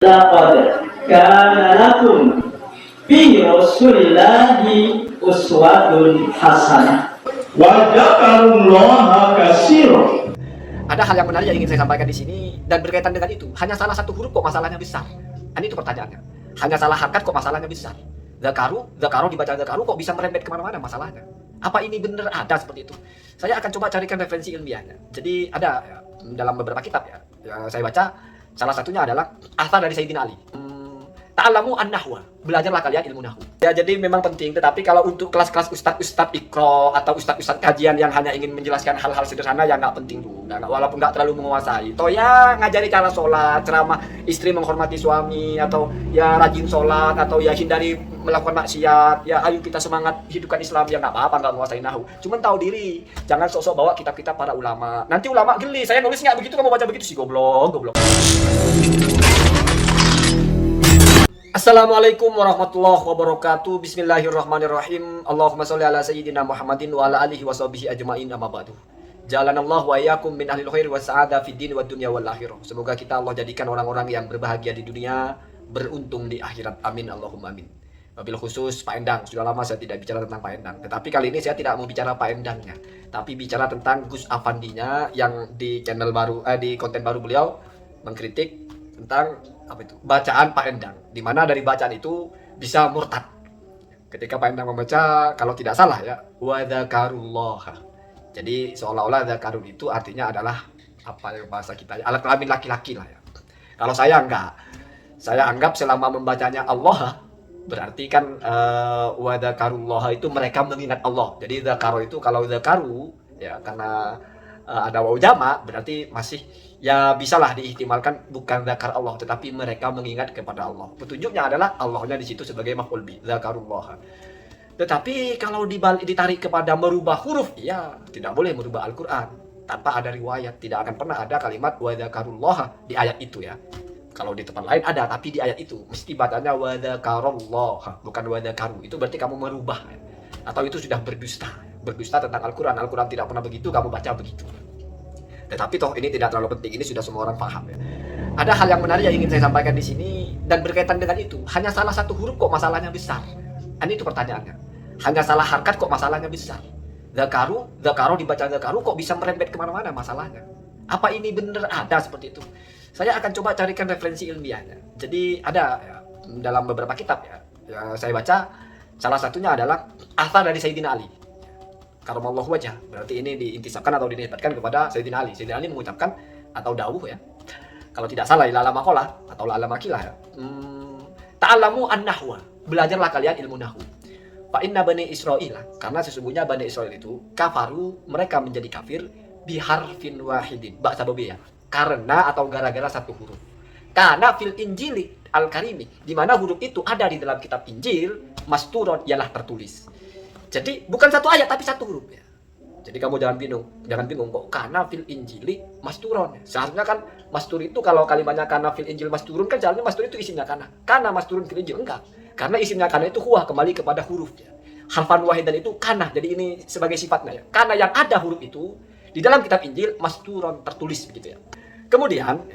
Laqad kana lakum fi Rasulillahi uswatun hasanah wa dzakarullaha katsiran. Ada hal yang menarik yang ingin saya sampaikan di sini dan berkaitan dengan itu. Hanya salah satu huruf kok masalahnya besar. Ini itu pertanyaannya. Hanya salah harokat kok masalahnya besar. Zakaru dibaca zakaru kok bisa merembet kemana-mana masalahnya. Apa ini benar ada seperti itu? Saya akan coba carikan referensi ilmiahnya. Jadi ada dalam beberapa kitab ya, yang saya baca. Salah satunya adalah asar dari Sayyidina Ali. Ta'alamu an-nahwa, belajarlah kalian ilmu nahwu. Ya, jadi memang penting, tetapi kalau untuk kelas-kelas ustadz-ustadz ikro atau ustadz-ustadz kajian yang hanya ingin menjelaskan hal-hal sederhana, ya nggak penting juga, walaupun nggak terlalu menguasai. Toh ya ngajari cara sholat, ceramah istri menghormati suami, atau ya rajin sholat, atau ya hindari melakukan maksiat. Ya ayo kita semangat hidupkan Islam, ya nggak apa-apa nggak menguasai nahwu. Cuman tahu diri, jangan sok-sok bawa kitab-kitab para ulama. Nanti ulama geli, saya nulis nggak begitu, kamu baca begitu sih, goblok. Assalamualaikum warahmatullahi wabarakatuh. Bismillahirrahmanirrahim. Allahumma sholli ala sayyidina Muhammadin wa ala alihi wa sahbihi ajma'in, amma ba'du. Jalanallahu wa iyyakum min ahlil khair wa sa'ada fid din wa dunya wal akhirah. Semoga kita Allah jadikan orang-orang yang berbahagia di dunia, beruntung di akhirat. Amin Allahumma amin. Wabil khusus Pak Endang, sudah lama saya tidak bicara tentang Pak Endang. Tetapi kali ini saya tidak mau bicara Pak Endangnya, tapi bicara tentang Gus Afandinya yang di channel baru, di konten baru beliau mengkritik tentang apa itu bacaan Pak Endang, di mana dari bacaan itu bisa murtad. Ketika Pak Endang membaca, kalau tidak salah ya, wa dzakarullah. Jadi seolah-olah dzakarun itu artinya adalah apa yang bahasa kita alat kelamin laki-laki lah ya. Kalau saya enggak, saya anggap selama membacanya Allah berarti kan wa dzakarullah itu mereka mengingat Allah. Jadi dzakaro itu kalau dzakaru ya karena ada waw jama berarti masih ya bisalah diihtimalkan bukan zakar Allah tetapi mereka mengingat kepada Allah. Petunjuknya adalah Allahnya di situ sebagai maf'ul bi, zakarullah. Tetapi kalau ditarik kepada merubah huruf, ya tidak boleh merubah Al-Qur'an tanpa ada riwayat. Tidak akan pernah ada kalimat wa zakarullah di ayat itu ya. Kalau di tempat lain ada, tapi di ayat itu mesti bacanya wa zakarullah, bukan wa zakaru. Itu berarti kamu merubah ya. Atau itu sudah berdusta tentang Al-Quran. Al-Quran tidak pernah begitu, kamu baca begitu. Tetapi toh ini tidak terlalu penting, ini sudah semua orang paham ya. Ada hal yang menarik yang ingin saya sampaikan di sini dan berkaitan dengan itu. Hanya salah satu huruf kok masalahnya besar. Ini itu pertanyaannya. Hanya salah harokat kok masalahnya besar. Zakaru dibaca zakaru kok bisa merembet kemana-mana masalahnya. Apa ini benar ada seperti itu? Saya akan coba carikan referensi ilmiahnya. Jadi ada ya, dalam beberapa kitab ya, yang saya baca. Salah satunya adalah asar dari Sayyidina Ali. Karamallahu wajhah. Berarti ini diintisabkan atau dinisbatkan kepada Sayyidina Ali. Sayyidina Ali mengucapkan atau dawuh ya. Kalau tidak salah la'ala maqalah atau la'ala makilah ya. Ta'alamu an-nahwa. Belajarlah kalian ilmu nahwu. Fa inna bani Israil, karena sesungguhnya bani Israil itu kafaru, mereka menjadi kafir biharfin wahidin. Ba sababiyah. Karena atau gara-gara satu huruf. Karena fil injili al-karimi, di mana huruf itu ada di dalam kitab Injil, masturon ialah tertulis. Jadi bukan satu ayat tapi satu huruf ya. Jadi kamu jangan bingung kok karena fil injili masturon. Seharusnya kan mastur itu kalau kalimatnya karena fil injil masturun kan seharusnya mastur itu isinya karena masturun fil injil enggak. Karena isinya karena itu huwa kembali kepada huruf ya. Harfan wahidan itu kana. Jadi ini sebagai sifatnya ya. Karena yang ada huruf itu di dalam kitab Injil masturon tertulis begitu ya. Kemudian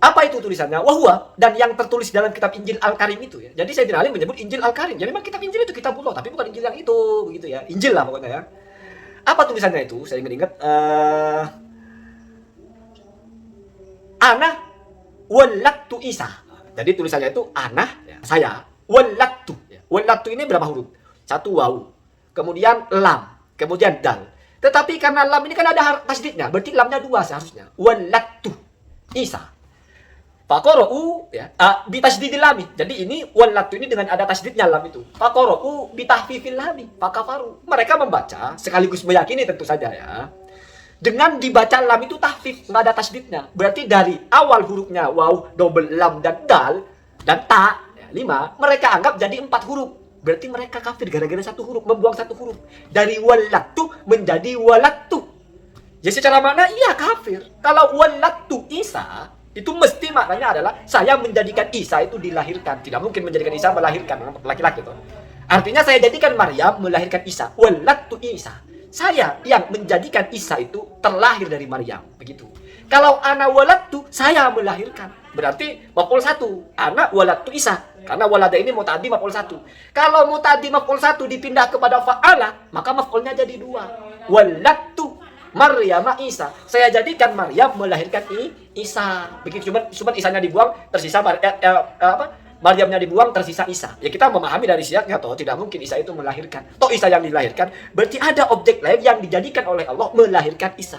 apa itu tulisannya? Wahwa, dan yang tertulis dalam kitab Injil Al-Karim itu ya. Jadi Sayyidina Ali menyebut Injil Al-Karim. Jadi memang kitab Injil itu kitabullah, tapi bukan Injil yang itu, begitu ya. Injil lah pokoknya ya. Apa tulisannya itu? Saya ingat ana walaktu Isa. Jadi tulisannya itu ana ya, saya walaktu ya. Walaktu ini berapa huruf? Satu waw. Kemudian lam, kemudian dal. Tetapi karena lam ini kan ada tasdidnya, berarti lamnya dua seharusnya. Walaktu Isa. Faqara'u ya bitasdidil lami. Jadi ini walatu ini dengan ada tasdidnya lam itu. Faqara'u bitahfifil lami. Fakafaru. Mereka membaca sekaligus meyakini tentu saja ya. Dengan dibaca lam itu tahfif, enggak ada tasdidnya. Berarti dari awal hurufnya waw, double lam dan dal dan ta ya, 5, mereka anggap jadi 4 huruf. Berarti mereka kafir gara-gara satu huruf, membuang satu huruf. Dari walatu menjadi walatu. Jadi secara makna iya kafir. Kalau walatu Isa itu mesti maknanya adalah saya menjadikan Isa itu dilahirkan. Tidak mungkin menjadikan Isa melahirkan laki-laki itu. Artinya saya jadikan Maryam melahirkan Isa. Walatu Isa. Saya yang menjadikan Isa itu terlahir dari Maryam. Begitu. Kalau ana walatu, saya melahirkan. berarti maf'ul 1. Ana waladtu Isa. Karena walada ini muta'addi maf'ul 1. Kalau muta'addi maf'ul 1 dipindah kepada fa'ala, maka maf'ulnya jadi 2. Waladtu Maryam Isa. Saya jadikan Maryam melahirkan Isa. Begitu cuma Isanya dibuang, tersisa Maryamnya dibuang, tersisa Isa. Ya kita memahami dari siaknya toh tidak mungkin Isa itu melahirkan. Toh Isa yang dilahirkan, berarti ada objek lain yang dijadikan oleh Allah melahirkan Isa.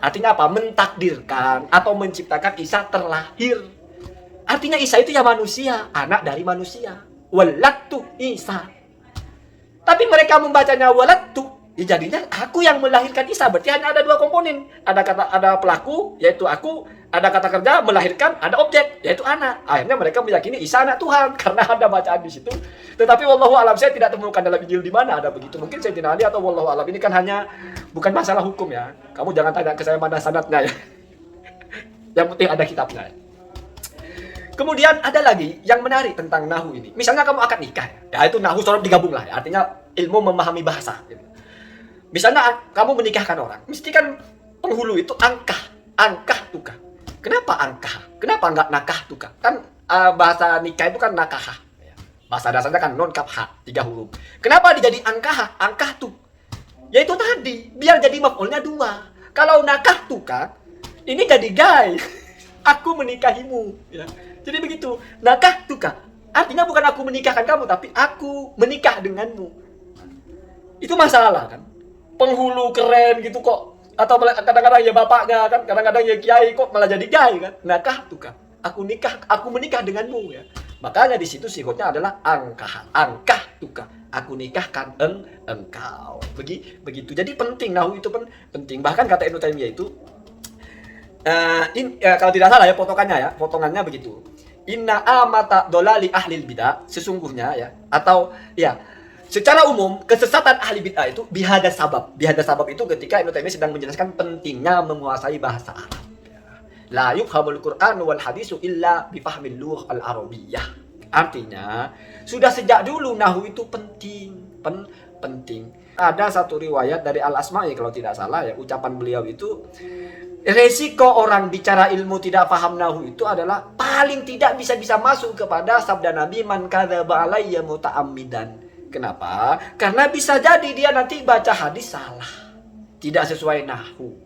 Artinya apa? Mentakdirkan atau menciptakan Isa terlahir. Artinya Isa itu ya manusia, anak dari manusia. Waladtu Isa. Tapi mereka membacanya waladtu, ya jadinya aku yang melahirkan Isa. Berarti hanya ada 2 komponen. Ada pelaku, yaitu aku. Ada kata kerja melahirkan, ada objek, yaitu anak. Akhirnya mereka meyakini Isa anak Tuhan karena ada bacaan di situ. Tetapi wallahu alam, saya tidak temukan dalam Injil di mana ada begitu. Mungkin Sayyidina Ali atau wallahu alam, ini kan hanya bukan masalah hukum ya. Kamu jangan tanya ke saya mana sanadnya ya. Yang penting ada kitabnya. Kemudian ada lagi yang menarik tentang nahu ini. Misalnya kamu akan nikah, ya itu nahu sorot digabung lah. Ya. Artinya ilmu memahami bahasa. Gitu. Misalnya kamu menikahkan orang, mesti kan penghulu itu angkah tukah. Kenapa angkah? Kenapa enggak nakah tukah? Kan bahasa nikah itu kan nakah. Bahasa dasarnya kan non kaf ha, 3 huruf. Kenapa dijadi angkah tuh? Ya itu tadi, biar jadi maf'ulnya 2. Kalau nakah tukah, ini jadi gay. Aku menikahimu. Ya. Jadi begitu. Nakah tukah. Artinya bukan aku menikahkan kamu, tapi aku menikah denganmu. Itu masalah kan? Penghulu keren gitu kok. Atau kadang-kadang ya bapaknya kan, kadang-kadang ya kiai kok malah jadi gay kan. Nakah tukah. Aku menikah denganmu ya. Makanya di situ sifatnya adalah angkah tukah. Aku nikahkan engkau. Begitu. Jadi penting nahu itu penting. Bahkan kata Ibnu Taimiyah itu kalau tidak salah ya potongannya begitu. Inna amata dolali ahlil bidah, sesungguhnya ya, atau ya secara umum kesesatan ahli bid'ah itu bihada sabab. Bihada sabab itu ketika Ibnu Taimiyah sedang menjelaskan pentingnya menguasai bahasa Arab. La yufhamul Qur'an wal hadisu illa bifahmil lugh al arabiyyah. Artinya sudah sejak dulu nahwu itu penting. Ada satu riwayat dari Al-Asma'i kalau tidak salah ya, ucapan beliau itu resiko orang bicara ilmu tidak paham nahwu itu adalah paling tidak bisa masuk kepada sabda Nabi man kadzaba alayya muta'ammidan. Kenapa? Karena bisa jadi dia nanti baca hadis salah. Tidak sesuai nahwu.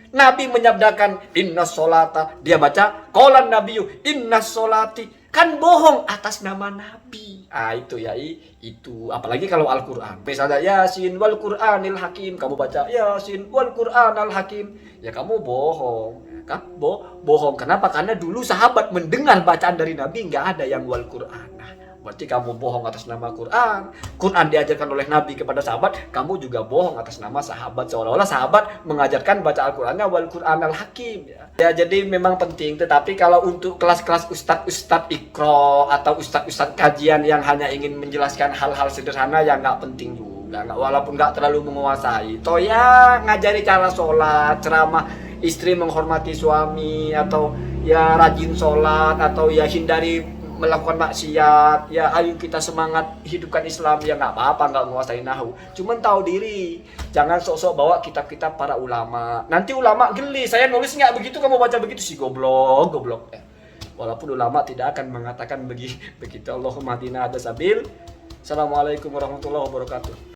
Nabi menyabdakan inna sholata. Dia baca qolan nabiyyu inna sholati. Kan bohong atas nama Nabi. Itu ya. Itu. Apalagi kalau Al-Quran. Misalnya Yasin wal Qur'anil Hakim. Kamu baca Yasin wal Qur'anal Hakim. Ya kamu bohong. Kan? Bohong. Kenapa? Karena dulu sahabat mendengar bacaan dari Nabi. Nggak ada yang wal Qur'an. Berarti kamu bohong atas nama Quran. Quran diajarkan oleh Nabi kepada sahabat, kamu juga bohong atas nama sahabat. Seolah-olah sahabat mengajarkan baca Al-Qurannya wal Qur'anal Hakim. Ya, jadi memang penting. Tetapi kalau untuk kelas-kelas ustadz ikro atau ustadz kajian yang hanya ingin menjelaskan hal-hal sederhana, ya nggak penting juga. Walaupun nggak terlalu menguasai. Toh ya ngajari cara sholat, ceramah istri menghormati suami, atau ya rajin sholat, atau ya hindari melakukan maksiat, ya ayo kita semangat hidupkan Islam, ya nggak apa-apa nggak menguasai nahwu, cuman tahu diri, jangan sok-sok bawa kitab-kitab para ulama, nanti ulama geli, saya nulis nggak begitu kamu baca begitu sih, goblok. Walaupun ulama tidak akan mengatakan begitu. Allahumma hadina ada sabil. Assalamualaikum warahmatullahi wabarakatuh.